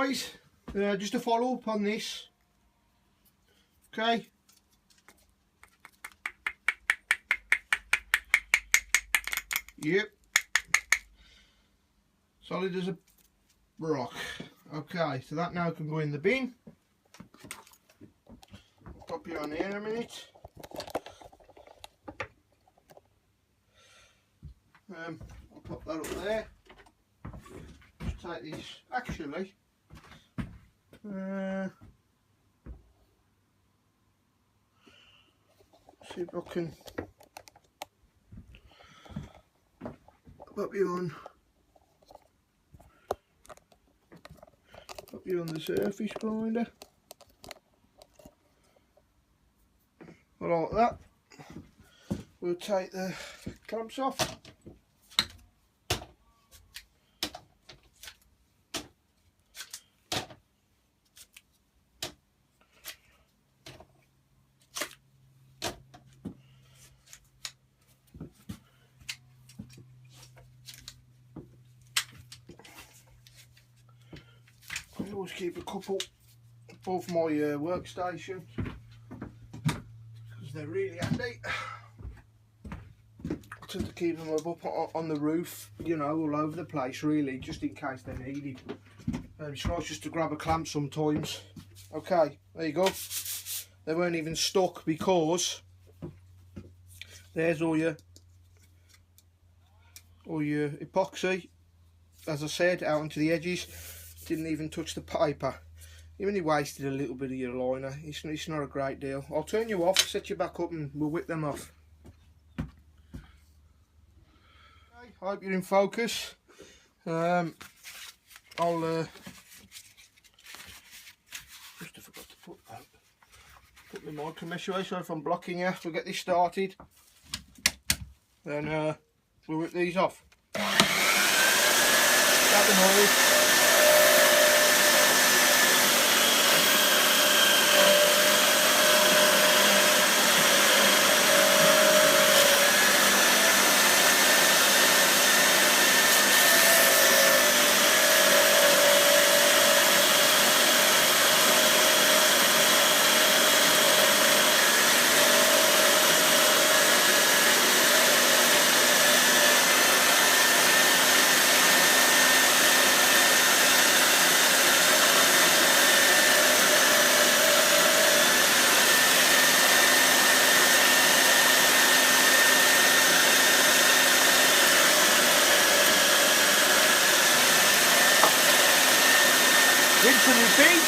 guys, just a follow up on this. Okay. Yep. Solid as a rock. Okay, so that now can go in the bin. Pop you on here a minute. I'll pop that up there. Just take this. Actually, see if I can pop you on. Pop you on the surface grinder. Like that. We'll take the clamps off. I always keep a couple above my workstation because they're really handy. I tend to keep them up on the roof, you know, all over the place really, just in case they're needed. It's nice just to grab a clamp sometimes. Okay, there you go. They weren't even stuck because there's all your epoxy, as I said, out onto the edges. Didn't even touch the paper. You only wasted a little bit of your liner. It's not a great deal. I'll turn you off, set you back up, and we'll whip them off. Okay, hope you're in focus. I'll just forgot to put my mic mesh away, so if I'm blocking you, we'll get this started. Then we'll whip these off. Start the noise. Rinse and repeat.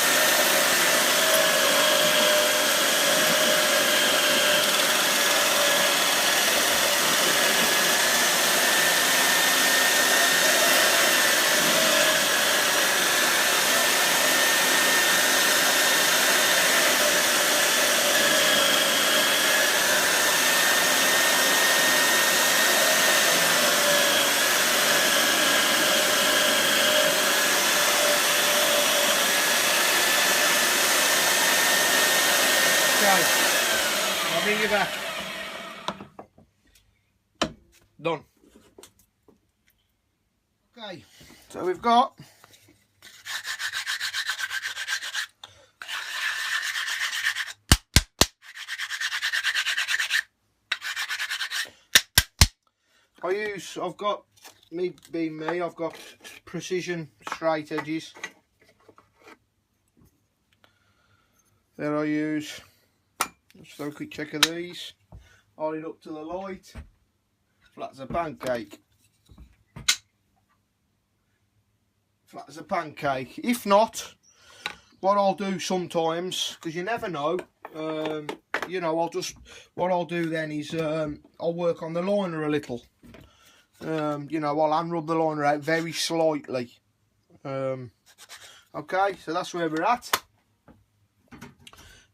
I'll bring you back. Done. Okay, so we've got I've got I've got precision straight edges. There I use. Just have a quick check of these. Hold it up to the light. Flat as a pancake. Flat as a pancake. If not, what I'll do sometimes, because you never know, you know, what I'll do then is I'll work on the liner a little. You know, I'll hand rub the liner out very slightly. Okay, so that's where we're at.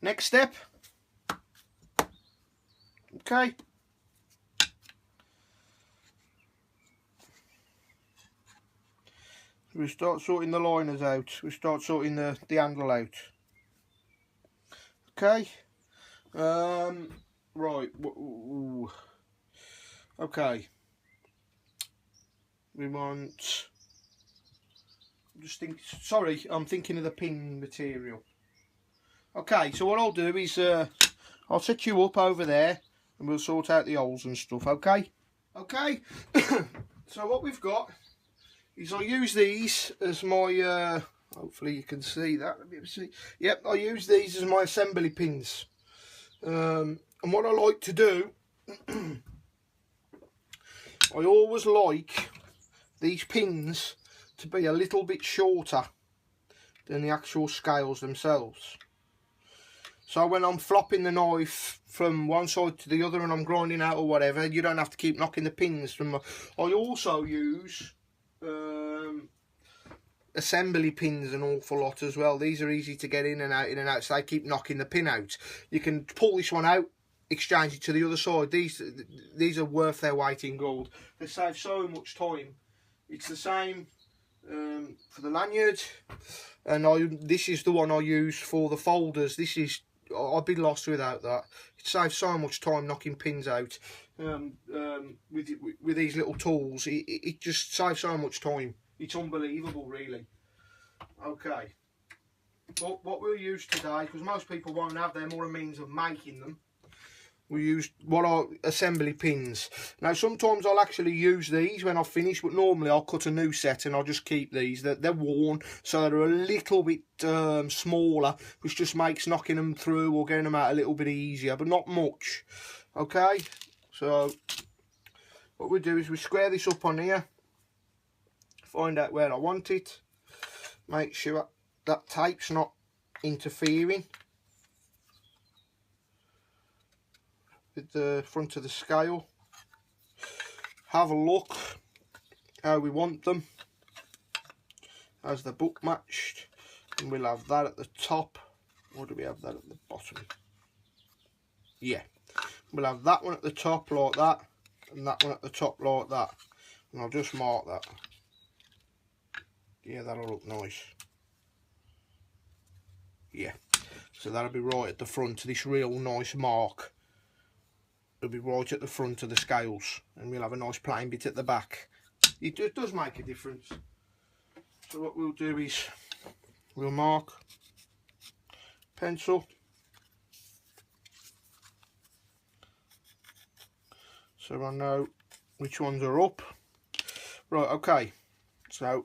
Next step. Okay. We start sorting the liners out. We start sorting the handle out. Okay. Right. Okay. We want Sorry, I'm thinking of the pin material. Okay, so what I'll do is I'll set you up over there and we'll sort out the holes and stuff, okay? Okay, so what we've got is I use these as my, hopefully you can see that, let me see. Yep, I use these as my assembly pins. And what I like to do, I always like these pins to be a little bit shorter than the actual scales themselves. So when I'm flopping the knife from one side to the other and I'm grinding out or whatever, you don't have to keep knocking the pins from. I also use assembly pins an awful lot as well. These are easy to get in and out, so they keep knocking the pin out. You can pull this one out, exchange it to the other side. These are worth their weight in gold. They save so much time. It's the same for the lanyard, and this is the one I use for the folders. I'd be lost without that. It saves so much time knocking pins out with these little tools. It just saves so much time. It's unbelievable, really. Okay, but what we'll use today, because most people won't have them or a means of making them, we use what are assembly pins. Now sometimes I'll actually use these when I've finished, but normally I'll cut a new set and I'll just keep these. They're worn, so they're a little bit smaller, which just makes knocking them through or getting them out a little bit easier, but not much. Okay, so what we do is we square this up on here, find out where I want it, make sure that tape's not interfering with the front of the scale. Have a look how we want them as they're book matched, and we'll have that at the top. Or do we have that at the bottom? Yeah, we'll have that one at the top like that, and that one at the top like that, and I'll just mark that. Yeah, that'll look nice. Yeah, so that'll be right at the front. This real nice mark will be right at the front of the scales, and we'll have a nice plain bit at the back. It does make a difference. So what we'll do is we'll mark, pencil, so I know which ones are up. Right, okay, so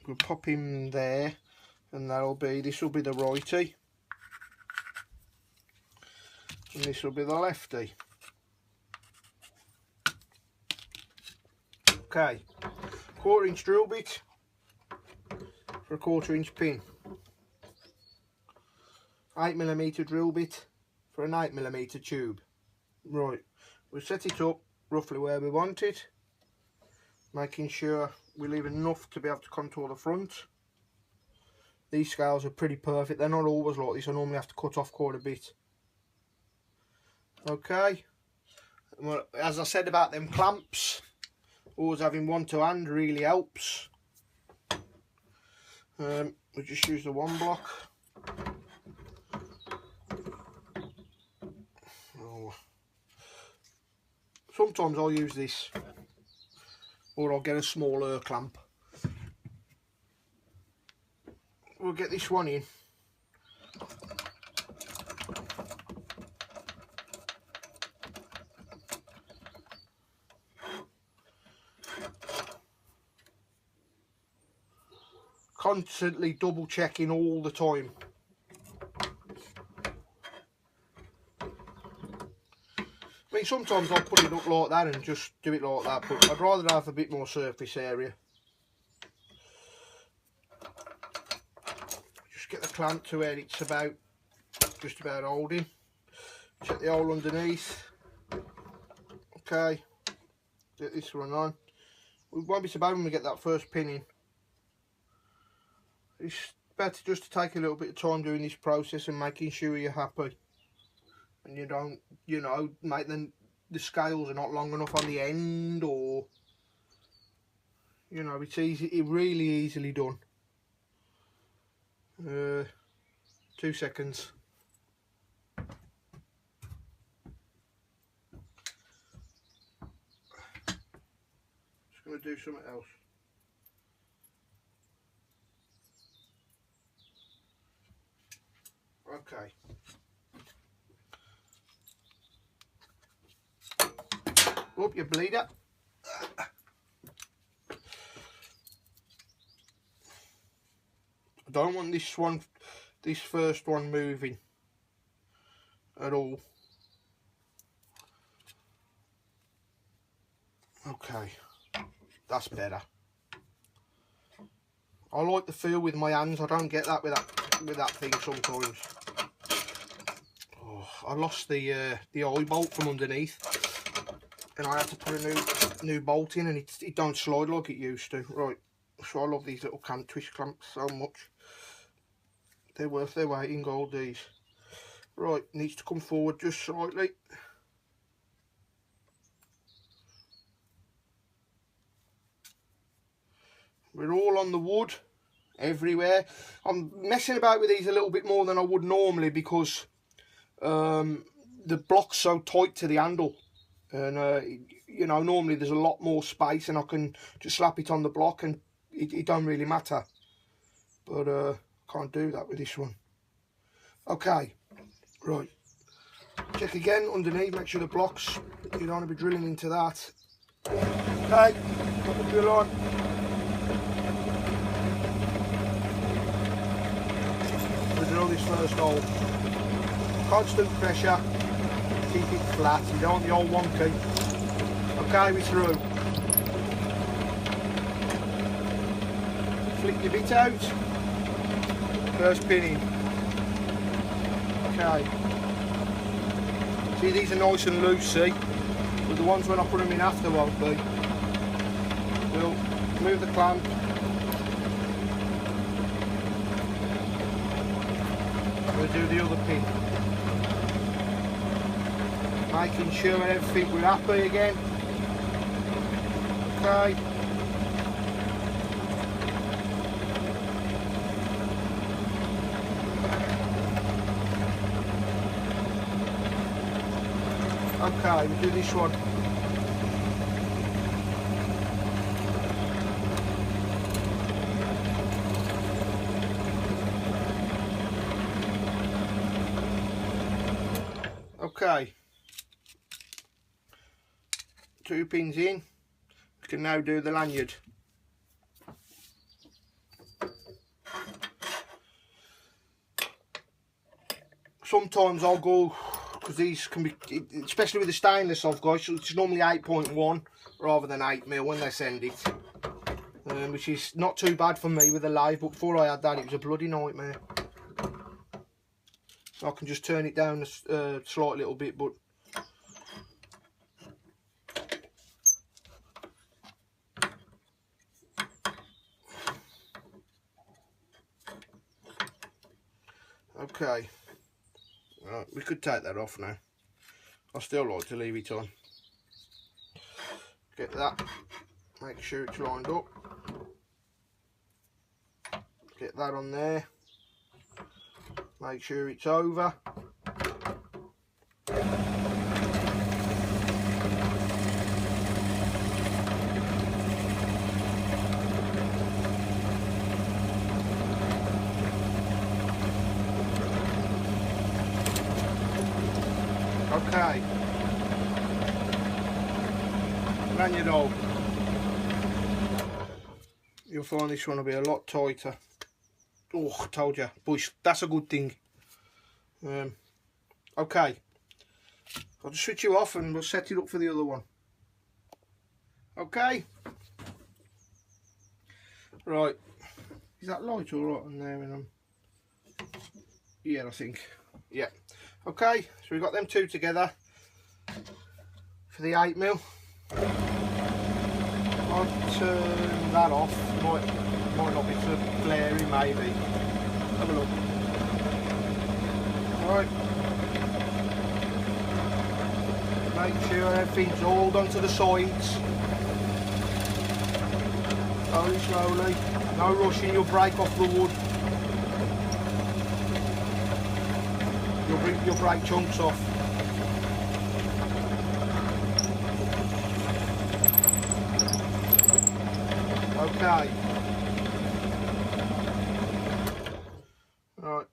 we'll pop him there, and this will be the righty, and this will be the lefty. Okay, 1/4 inch drill bit for a 1/4 inch pin, 8mm drill bit for an 8mm tube. Right, we'll set it up roughly where we want it, making sure we leave enough to be able to contour the front. These scales are pretty perfect. They're not always like this. I normally have to cut off quite a bit. Okay, well, as I said about them clamps, always having one to hand really helps. We just use the one block. Oh. Sometimes I'll use this, or I'll get a smaller clamp. We'll get this one in. Constantly double checking all the time. I mean, sometimes I'll put it up like that and just do it like that, but I'd rather have a bit more surface area. Just get the clamp to where it's just about holding. Check the hole underneath. Okay, get this one on. We won't be so bad when we get that first pin in. It's better just to take a little bit of time doing this process and making sure you're happy, and you don't, make the scales are not long enough on the end, or it's really easily done. 2 seconds. Just going to do something else. Up your bleeder. I don't want this first one moving at all. Okay, that's better. I like the feel with my hands. I don't get that with that thing sometimes. Oh, I lost the eye bolt from underneath, and I had to put a new bolt in, and it don't slide like it used to. Right, so I love these little twist clamps so much. They're worth their weight in gold, these. Right, needs to come forward just slightly. We're all on the wood everywhere. I'm messing about with these a little bit more than I would normally because the block's so tight to the handle, and you know, normally there's a lot more space and I can just slap it on the block and it don't really matter, but can't do that with this one. Okay, right, check again underneath, make sure the blocks, you don't want to be drilling into that. Okay, put the drill on. We drill this first hole. Constant pressure, keep it flat, you don't want the hole wonky. Okay, we're through. Flick your bit out. First pin in. Okay. See, these are nice and loose, see? But the ones when I put them in after won't be. We'll move the clamp. We'll do the other pin. Making sure everything we're happy again. Okay. Okay, we'll do this one. Okay. 2 pins in. We can now do the lanyard. Sometimes I'll go, because these can be, especially with the stainless I've got, so it's normally 8.1 rather than 8mm when they send it, which is not too bad for me with the lathe, but before I had that it was a bloody nightmare. So I can just turn it down a slight little bit, but okay. Right, we could take that off now. I still like to leave it on. Get that, make sure it's lined up. Get that on there. Make sure it's over. Okay. Lanyard hole. You'll find this one will be a lot tighter. Oh, I told you, but that's a good thing. Okay, I'll just switch you off and we'll set it up for the other one. Okay. Right. Is that light all right on there? Yeah, I think. Yeah. Okay, so we've got them two together for the 8mm. I'll turn that off. Might not be so glaring, maybe. Have a look. Alright. Make sure everything's all done to the sides. Slowly, slowly. No rushing, you'll break off the wood. You'll break chunks off. Okay. Right.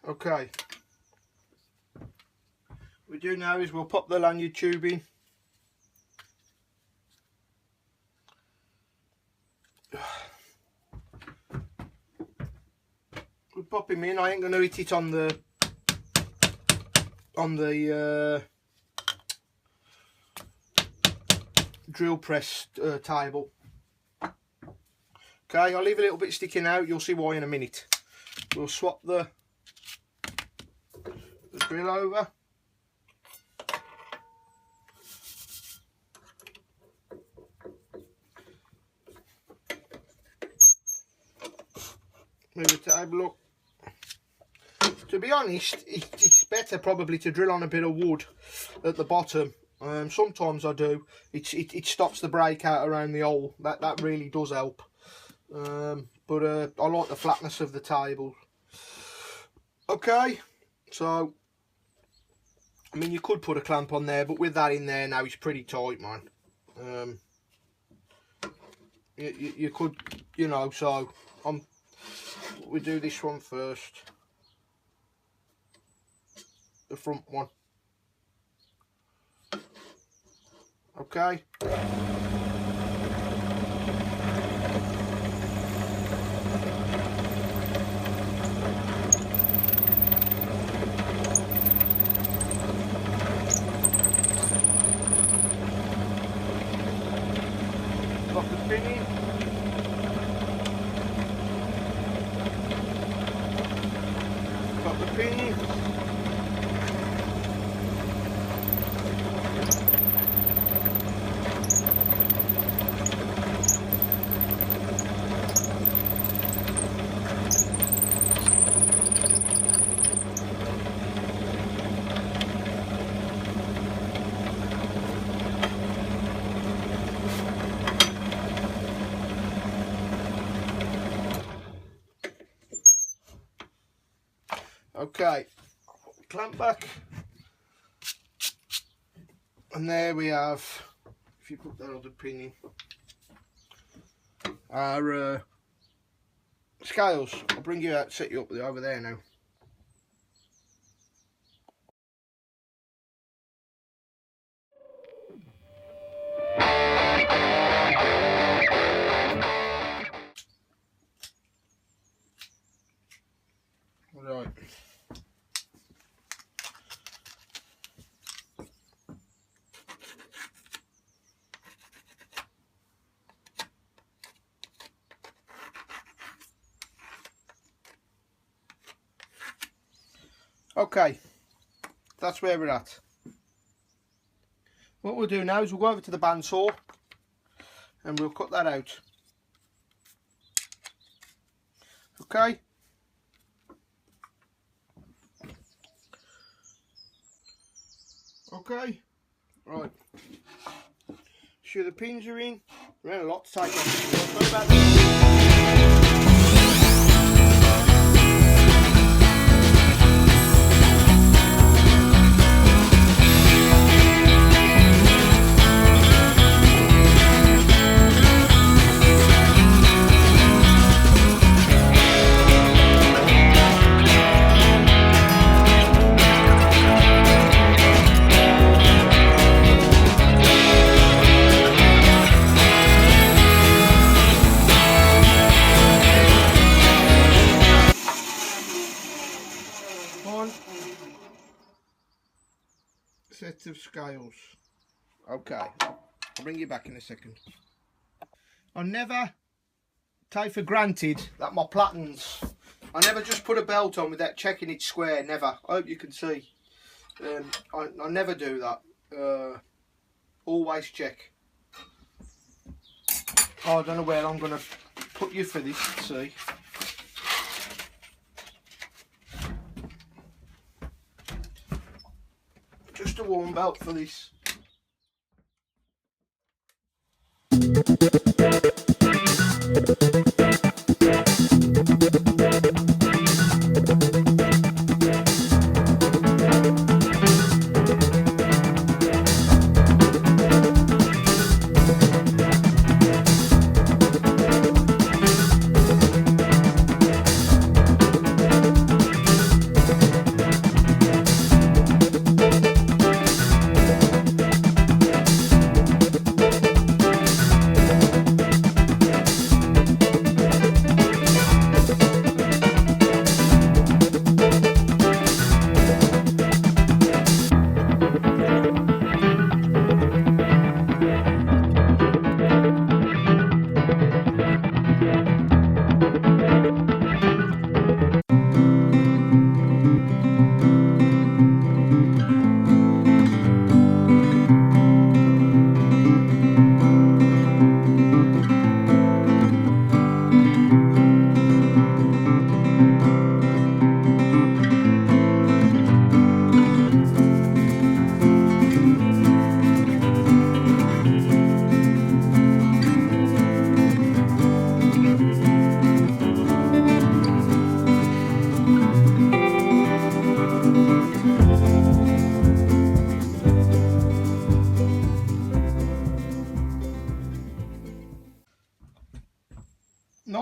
Okay. What we do now is we'll pop the lanyard tube in. We'll pop him in. I ain't going to hit it on the drill press table. Okay, I'll leave a little bit sticking out. You'll see why in a minute. We'll swap the drill over. Move the table up. To be honest, it's better probably to drill on a bit of wood at the bottom. Sometimes I do. It stops the breakout around the hole. That really does help. But I like the flatness of the table. Okay, so I mean you could put a clamp on there, but with that in there now it's pretty tight, man. You could, you know. So we do this one first. The front one. Okay. Got the pin in. Got the pin in. Okay, clamp back, and there we have, if you put that other pin in, our scales. I'll bring you out, set you up over there now. Right. Okay, that's where we're at. What we'll do now is we'll go over to the bandsaw and we'll cut that out. Okay. Okay, right. Sure the pins are in. We're in a lot to take off. What about set of scales? Okay, I'll bring you back in a second. I never take for granted that my platens, I never just put a belt on without checking it square, never. I hope you can see. I never do that. Always check. Oh, I don't know where I'm going to put you for this, see. Just a warm belt for this.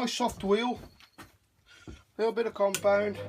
nice soft wheel, a little bit of compound.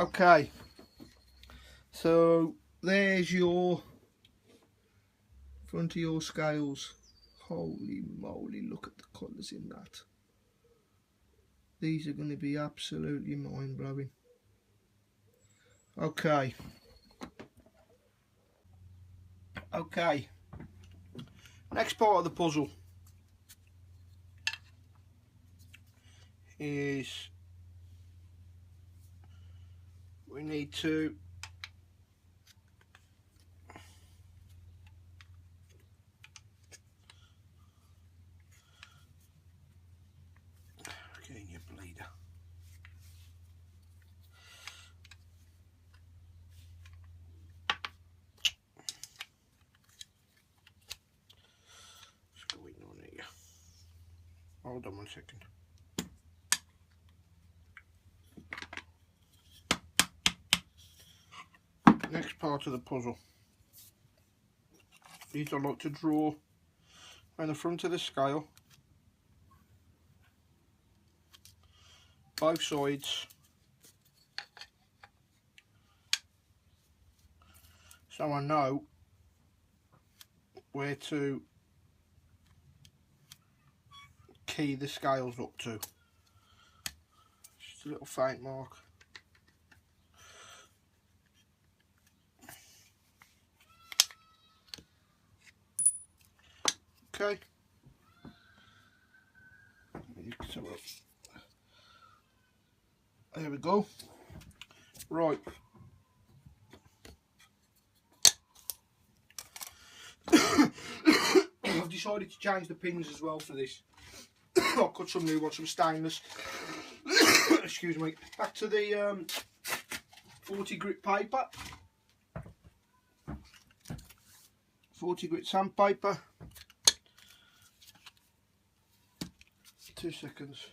Okay, so there's your front of your scales. Holy moly, look at the colours in that. These are going to be absolutely mind-blowing. Okay, next part of the puzzle is we need to get in your bleeder. What's going on here? Hold on 1 second. Next part of the puzzle is I like to draw around the front of the scale, both sides, so I know where to key the scales up to. Just a little faint mark. Okay. There we go. Right. I've decided to change the pins as well for this. I'll cut some new ones, some stainless. Excuse me. Back to the 40 grit paper. 40 grit sandpaper. 2 seconds.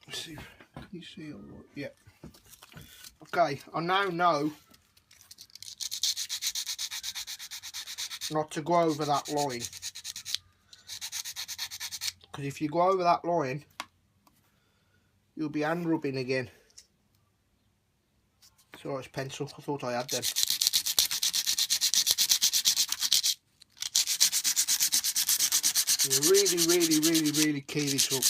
Let's see. Can you see all right? Yeah. Okay, I now know not to go over that line, because if you go over that line you'll be hand rubbing again. So it's pencil, I thought I had them. You really key this up.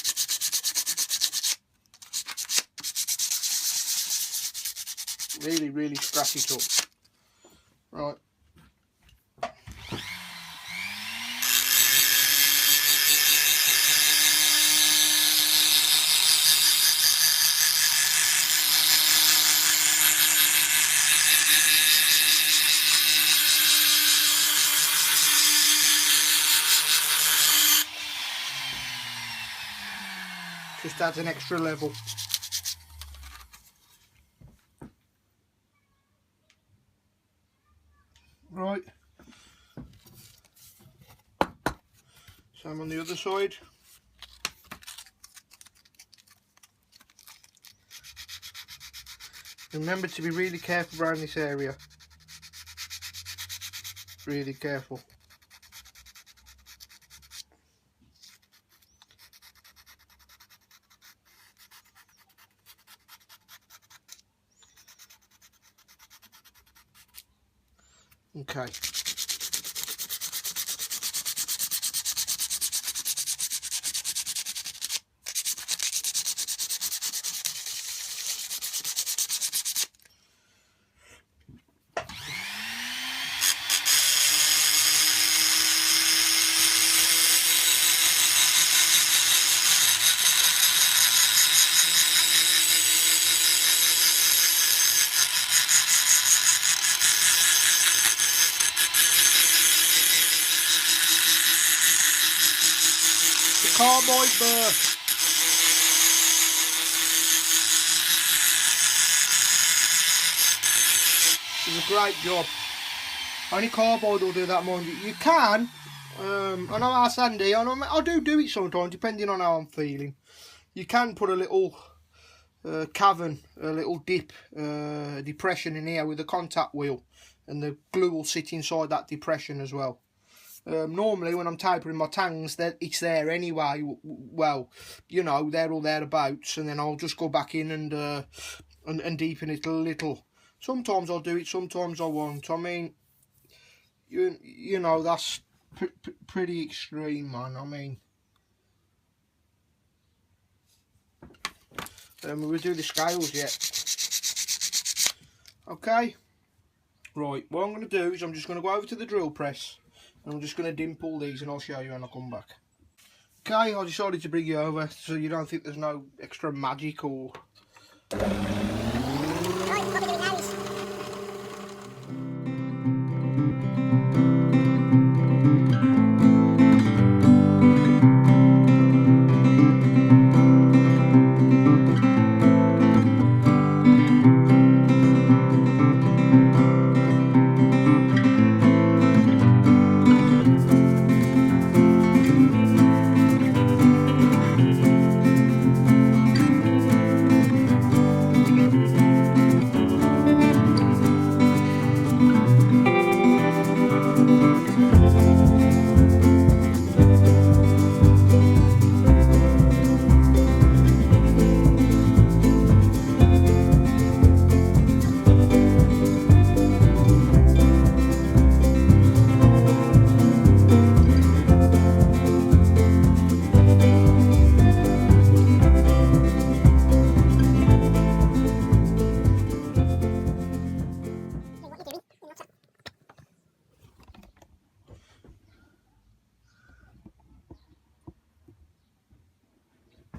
Really scratch it up. Right. Just adds an extra level. Right. Same on the other side. Remember to be really careful around this area. Really careful. Okay. carbide burr. It's a great job. Only carbide will do that, mind you. You can, I know how sandy, I do it sometimes, depending on how I'm feeling. You can put a little cavern, a little dip, depression in here with a contact wheel, and the glue will sit inside that depression as well. Normally when I'm tapering my tangs, it's there anyway, well, you know, there or thereabouts, and then I'll just go back in and deepen it a little. Sometimes I'll do it, sometimes I won't. I mean, you know, that's pretty extreme, man. I mean, we'll do the scales yet. Okay, right, what I'm going to do is I'm just going to go over to the drill press and I'm just going to dimple these, and I'll show you when I come back. Okay, I decided to bring you over so you don't think there's no extra magic or...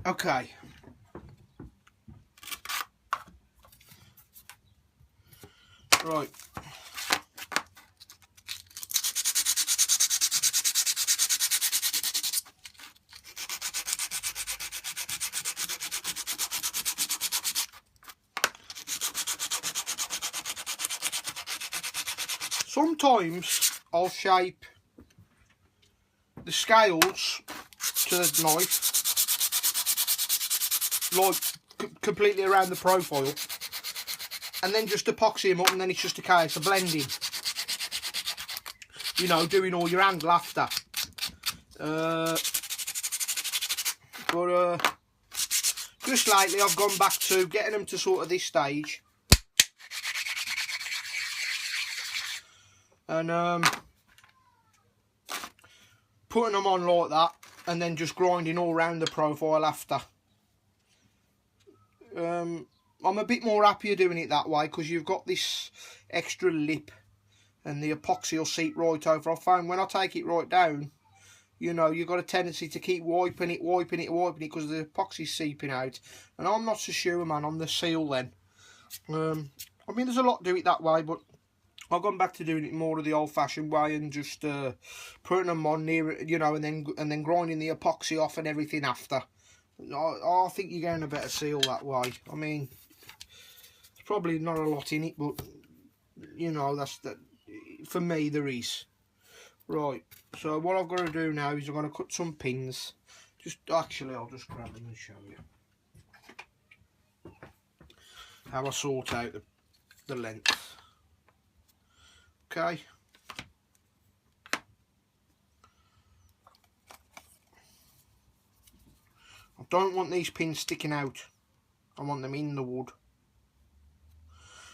Okay. Right. Sometimes I'll shape the scales to the knife like completely around the profile, and then just epoxy them up, and then it's just a case of blending, you know, doing all your angle after. Just lately I've gone back to getting them to sort of this stage, and putting them on like that, and then just grinding all around the profile after. I'm a bit more happier doing it that way because you've got this extra lip and the epoxy will seep right over. I found when I take it right down, you know, you've got a tendency to keep wiping it because the epoxy's seeping out, and I'm not so sure, man, on the seal then. I mean, there's a lot to do it that way, but I've gone back to doing it more of the old-fashioned way and just putting them on near, you know, and then grinding the epoxy off and everything after. I think you're getting a better seal that way. I mean, there's probably not a lot in it, but you know, for me there is. Right, so what I've got to do now is I'm going to cut some pins. Actually, I'll just grab them and show you how I sort out the length. Okay. I don't want these pins sticking out. I want them in the wood.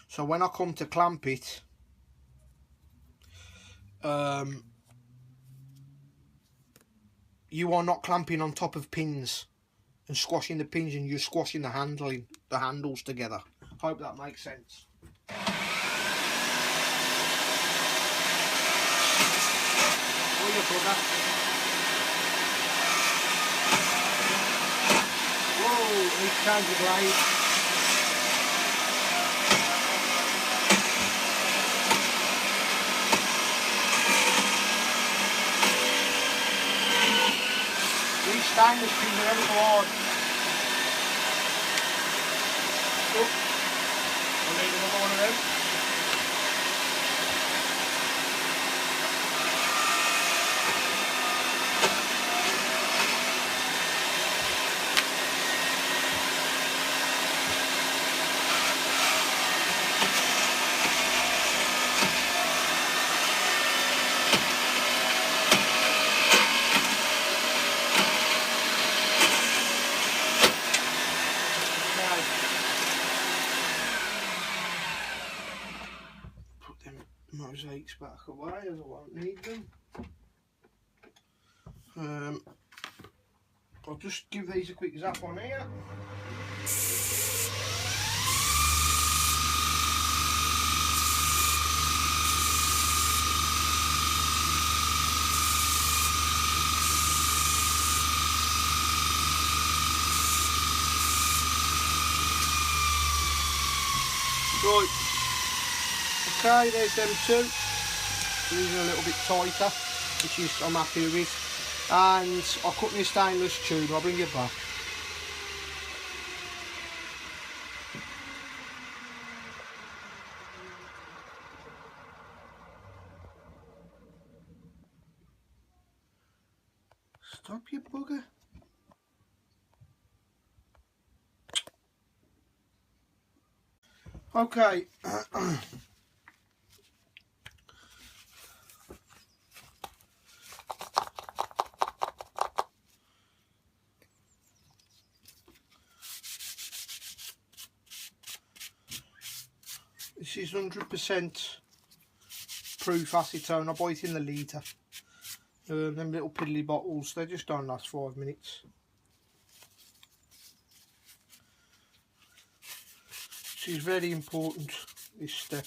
So when I come to clamp it, you are not clamping on top of pins and squashing the pins, and you're squashing the handles together. Hope that makes sense. Oh, you put that. Whoa, he's changed the blade. These stainless steel are ever so hard. Oh, I'll need another one of them. Put them mosaics back away as I won't need them. I'll just give these a quick zap on here. Right, okay, there's them two. These are a little bit tighter, which is I'm happy with. And I'll cut my stainless tube, I'll bring it back. Stop, you bugger. Okay. This is 100% proof acetone. I buy it in the litre. Them little piddly bottles, they just don't last 5 minutes. This is very important, this step.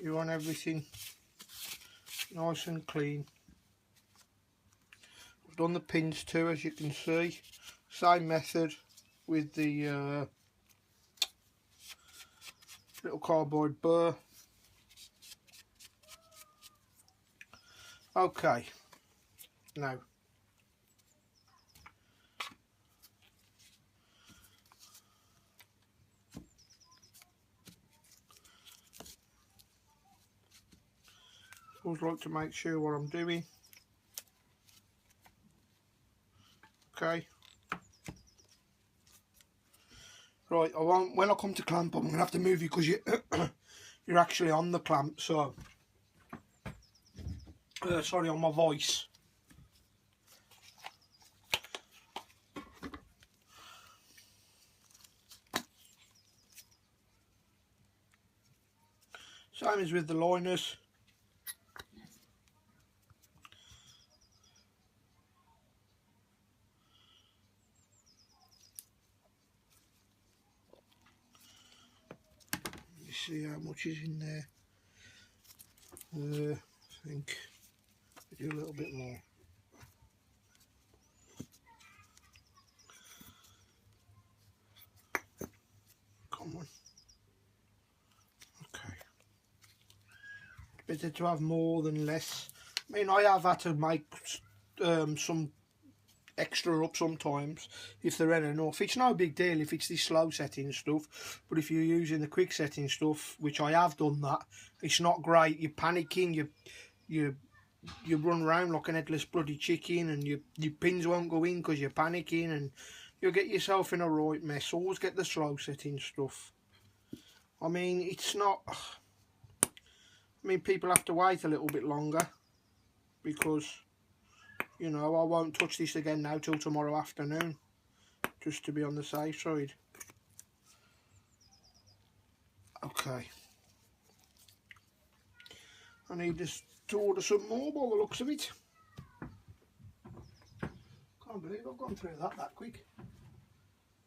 You want everything nice and clean. I've done the pins too, as you can see. Same method with the little cardboard burr. Okay, now always like to make sure what I'm doing. Okay. Right, I won't, when I come to clamp, I'm going to have to move you because you, you're actually on the clamp, so, sorry on my voice. Same as with the liners. See how much is in there. I think we do a little bit more. Come on. Okay. Better to have more than less. I mean, I have had to make some extra up sometimes if there ain't enough. It's no big deal if it's this slow setting stuff, but if you're using the quick setting stuff, which I have done that, it's not great. You're panicking, you run around like an headless bloody chicken, and your pins won't go in because you're panicking, and you'll get yourself in a right mess. Always get the slow setting stuff. I mean, it's not, I mean, people have to wait a little bit longer because, you know, I won't touch this again now till tomorrow afternoon, just to be on the safe side. Okay. I need this to order some more by the looks of it. Can't believe I've gone through that quick.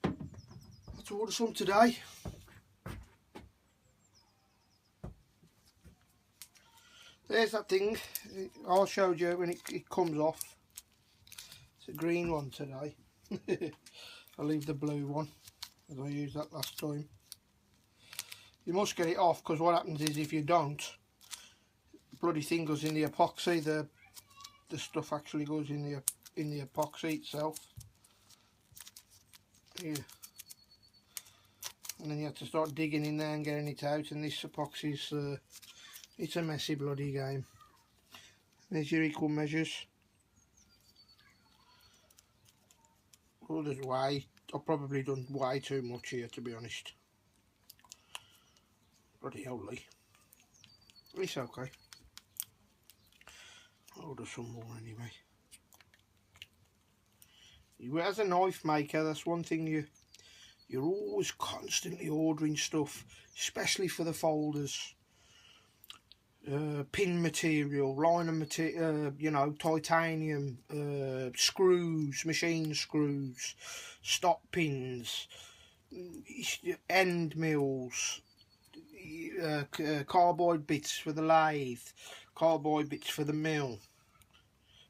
I'll to order some today. There's that thing I showed you when it comes off. It's a green one today. I'll leave the blue one as I used that last time. You must get it off, because what happens is if you don't, bloody thing goes in the epoxy. The stuff actually goes in the epoxy itself. Yeah. And then you have to start digging in there and getting it out, and this epoxy's it's a messy bloody game. There's your equal measures. Oh, there's I've probably done way too much here, to be honest. Bloody holy. It's okay. I'll do some more anyway. As a knife maker, that's one thing you're always constantly ordering stuff, especially for the folders. Pin material, liner material, you know, titanium, screws, machine screws, stop pins, end mills, carbide bits for the lathe, carbide bits for the mill,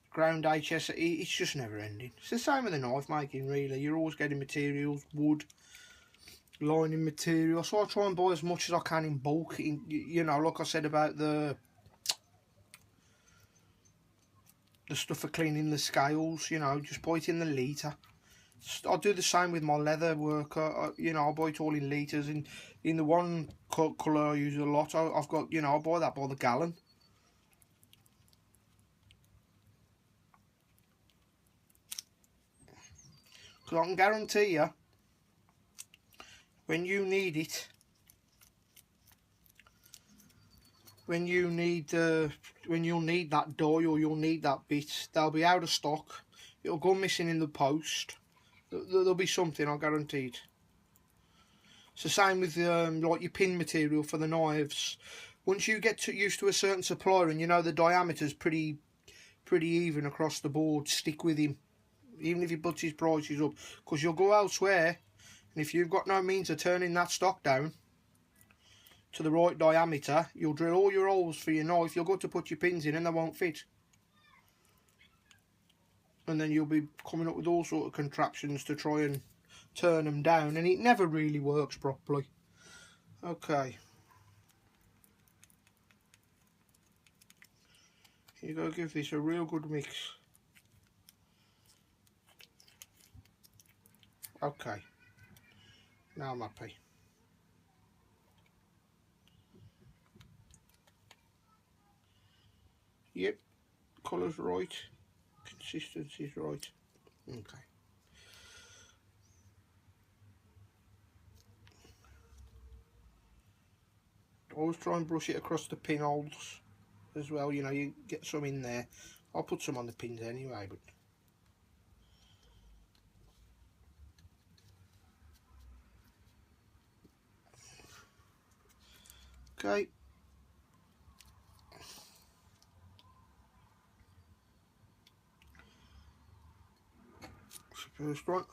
ground HS. It's just never ending. It's the same with the knife making, really. You're always getting materials, wood, lining material. So I try and buy as much as I can in bulk. You know, like I said about the stuff for cleaning the scales, you know, just buy it in the litre. I do the same with my leather work. You know, I buy it all in litres. In the one colour I use a lot, I've got, you know, I buy that by the gallon. Because I can guarantee you, when you need it, when you'll need that die or you'll need that bit, they'll be out of stock. It'll go missing in the post. There'll be something, I guaranteed. It's the same with like your pin material for the knives. Once you get used to a certain supplier and you know the diameter's pretty even across the board, stick with him, even if he puts his prices up, because you'll go elsewhere, and if you've got no means of turning that stock down to the right diameter, you'll drill all your holes for your knife. You'll go to put your pins in and they won't fit, and then you'll be coming up with all sort of contraptions to try and turn them down, and it never really works properly. Okay, you gotta give this a real good mix. Okay, now I'm happy. Yep, colour's right, consistency's right. Okay. Always try and brush it across the pinholes as well, you know, you get some in there. I'll put some on the pins anyway, but okay. First one.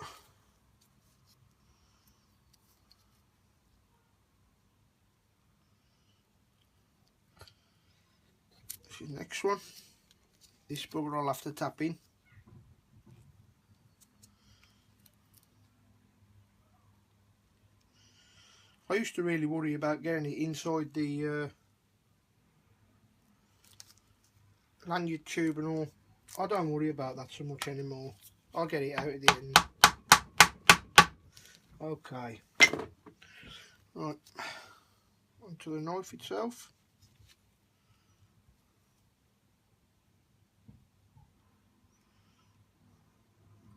This is the next one. This bugger I'll have to tap in. I used to really worry about getting it inside the lanyard tube and all. I don't worry about that so much anymore. I'll get it out at the end. Okay. Right. Onto the knife itself.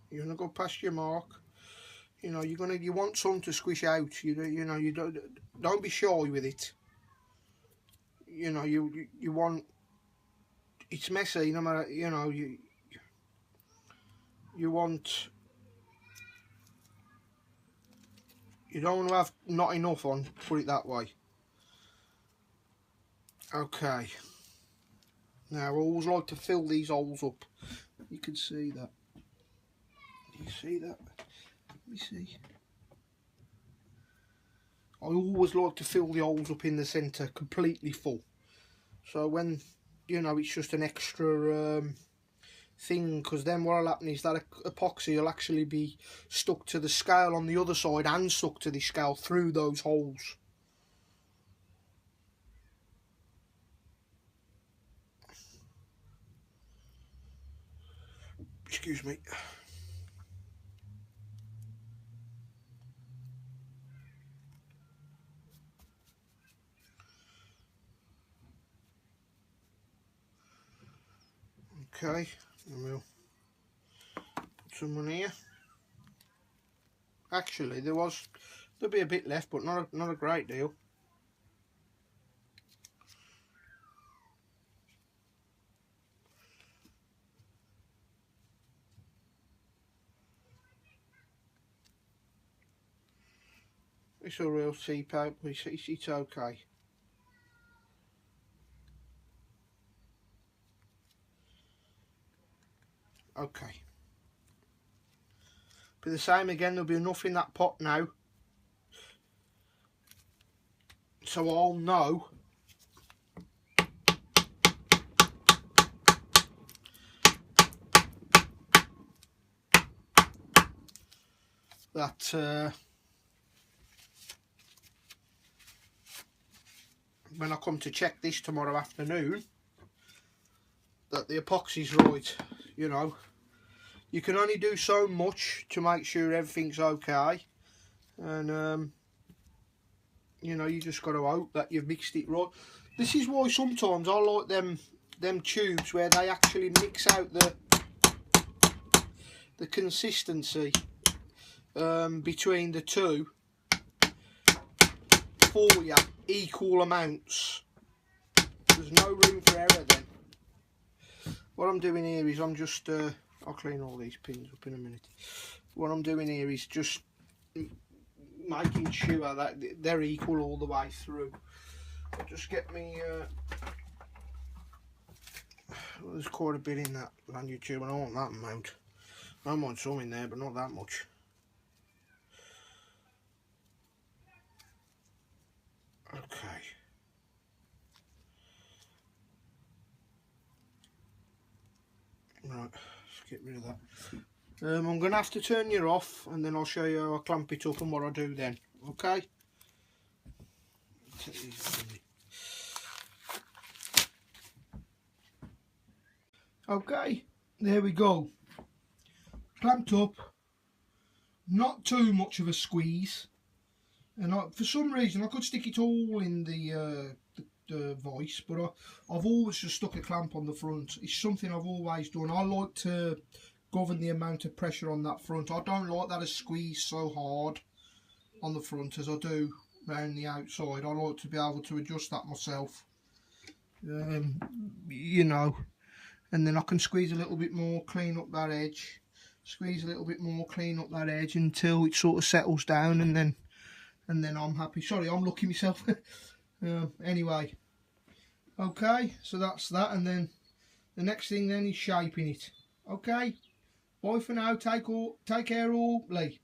You're gonna go past your mark. You know, you want some to squish out. You know, you don't be shy with it. You know, you want, it's messy no matter, you know, you want, you don't want to have not enough on, put it that way. Okay. Now I always like to fill these holes up. You can see that. You see that? Let me see. I always like to fill the holes up in the centre completely full. So when, you know, it's just an extra thing, because then what'll happen is that epoxy will actually be stuck to the scale on the other side and stuck to the scale through those holes. Excuse me. Okay, and we'll put some on here. Actually, there'll be a bit left, but not a great deal. It's a real seep out, but it's okay. Okay. Be the same again, there'll be enough in that pot now. So I'll know that when I come to check this tomorrow afternoon, that the epoxy's right. You know, you can only do so much to make sure everything's okay, and you know, you just got to hope that you've mixed it right. This is why sometimes I like them tubes where they actually mix out the consistency between the two for you, equal amounts. There's no room for error then. What I'm doing here is I'm just I'll clean all these pins up in a minute. What I'm doing here is just making sure that they're equal all the way through. I'll just get me well, there's quite a bit in that lanyard tube, and I want that amount. I want some in there, but not that much. Okay. Right, let's get rid of that. I'm going to have to turn you off, and then I'll show you how I clamp it up and what I do then. Okay? Okay, there we go. Clamped up. Not too much of a squeeze. And for some reason I could stick it all in the voice, but I've always just stuck a clamp on the front. It's something I've always done. I like to govern the amount of pressure on that front. I don't like that I squeeze so hard on the front as I do around the outside. I like to be able to adjust that myself, you know, and then I can squeeze a little bit more, clean up that edge, squeeze a little bit more, clean up that edge until it sort of settles down, and then I'm happy. Sorry, I'm looking myself. Anyway, okay, so that's that, and then the next thing then is shaping it. Okay, bye for now. Take care all, Lee.